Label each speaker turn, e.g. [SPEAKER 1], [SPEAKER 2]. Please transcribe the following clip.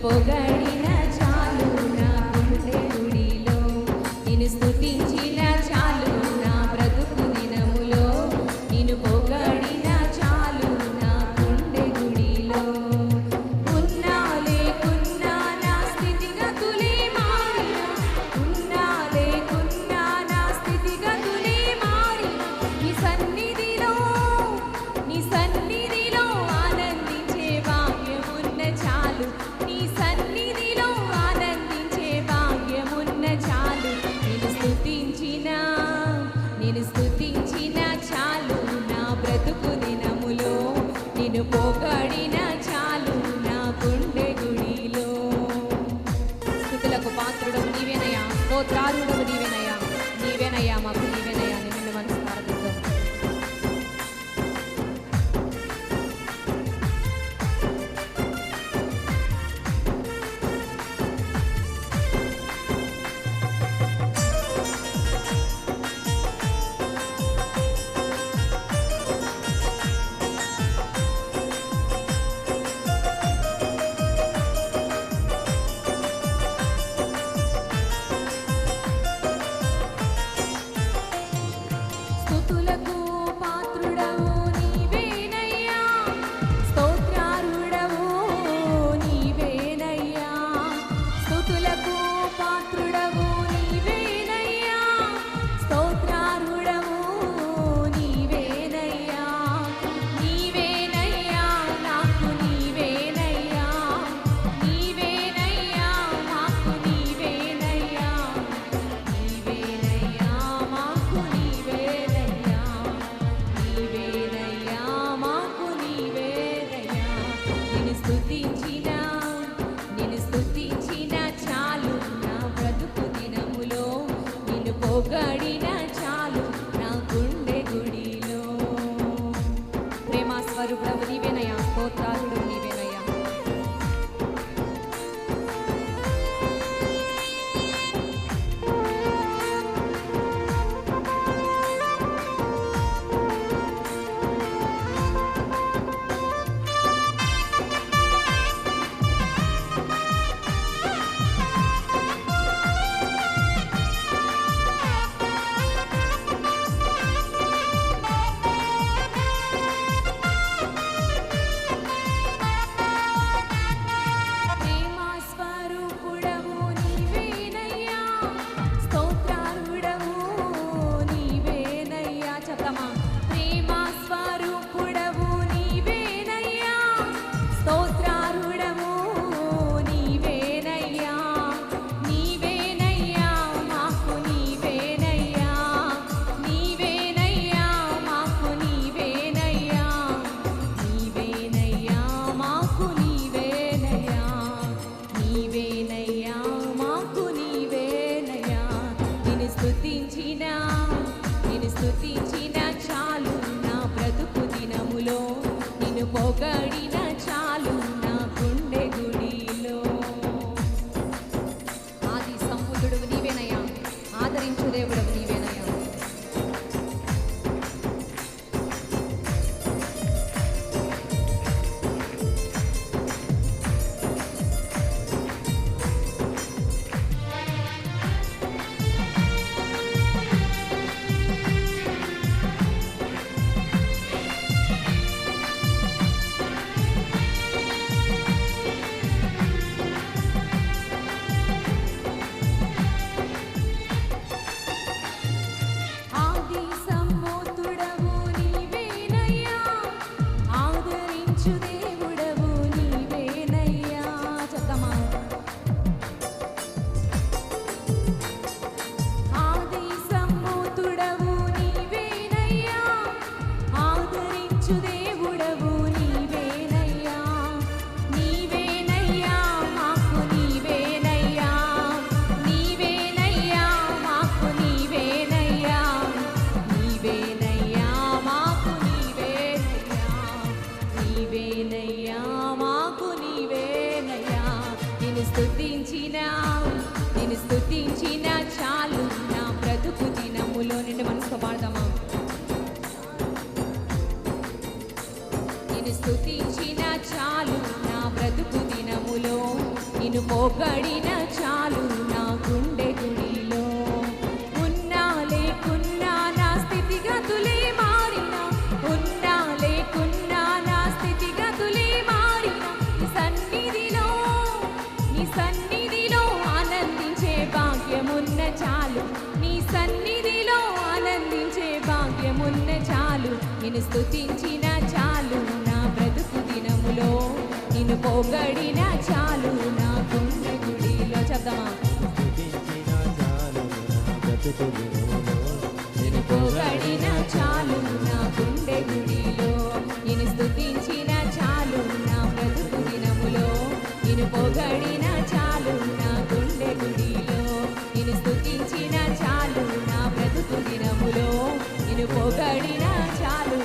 [SPEAKER 1] పొగడిన చాలు నా గుండె గుడిలో, నిన్ను స్తుతించిన చాలు నా బ్రతుకు దినములో, నిన్ను పొగడిన చాలు నా గుండె గుడిలో. ఉన్నా లేకున్నా నా స్థితిగతులే మారినా, ఉన్నా లేకున్నా నా స్థితిగతులే మారినా, నీ సన్నిధిలో ఆనందించే భాగ్యమున్న చాలు, నీ సన్నిధిలో ఆనందించే భాగ్యమున్న చాలు. నేను స్తుతించిన చాలు నా బ్రతుకు దినములో, నిన్ను పొగడిన చాలు నా గుండె గుడిలో. స్తుతులకు పాత్రుడవు నీవేనయ్యా, స్తోత్రారుడవు నీవేనయ్యా, నీవేనయ్యా మాకు నీవేనయ్యా, నిన్ను మనసు ప్రార్థిద్దాం. స్తుతులకు పాత్రుడవు నీవేనయ్యా, స్తోత్రారుడవు నీవేనయ్యా. స్తుతులకు పాత్రుడవు నీవేనయ్యా, స్తోత్రారుడవు నీవేనయ్యా. నీవేనయ్యా నాకు నీవేనయ్యా, నీవేనయ్యా మాకు నీవేనయ్యా, నీవేనయ్యా మాకు నీవేనయ్యా, నీవేనయ్యా మాకు నీవేనయ్యా. నిన్ను స్తుతించిన చాలు నా బ్రతుకు దినములో, నిన్ను పొగడిన చాలు నా గుండె గుడిలో. ప్రేమ స్వరూపుడవు నీవేనయ్యా, స్తోత్రారుడవు నీవేనయ్యా. ప్రేమ స్వరూపుడవు నీవేనయ్యా, స్తోత్రారుడవు నీవేనయ్యా. చెప్తామా? ప్రేమ స్వరూపుడవు నీవేనయ్యా, స్తోత్రారుడవు నీవేనయ్యా. నీవేనయ్యా మాకు నీవేనయ్యా, నీవేనయ్యా మాకు నీవేనయ్యా, నీవేనయ్యా మాకు నీవేనయ్యా, నీవేనయ్యా మాకు నీవేనయ్యా. నిన్ను స్తుతించిన చాలు నా బ్రతుకు దినములో, నిన్ను పొగడిన చాలు నా గుండె గుడిలో. ఆది సంపూర్ణుడవు నీవేనయ్యా, ఆదరించు దేవుడవు నీవేనయ్యా. పొగడిన చాలు నా గుండె గుడిలో. ఉన్నా లేకున్నా నా స్థితిగతులే మారినా, ఉన్నా లేకున్నా నా స్థితిగతులే మారినా, నీ సన్నిధిలో ఆనందించే భాగ్యమున్న చాలు, నీ సన్నిధిలో ఆనందించే భాగ్యమున్న చాలు. నిన్ను స్తుతించిన చాలు నా బ్రతుకు దినములో, నిన్ను పొగడిన చాలు నా గుండె గుడిలో. చెప్దామా? నిన్ను పొగడిన చాలు నా గుండె గుడిలో, నిన్ను స్తుతించిన చాలు నా బ్రతుకు దినములో, నిన్ను పొగడిన చాలు నా గుండె గుడిలో, నిన్ను స్తుతించిన చాలు నా బ్రతుకు దినములో, నిన్ను పొగడిన చాలు.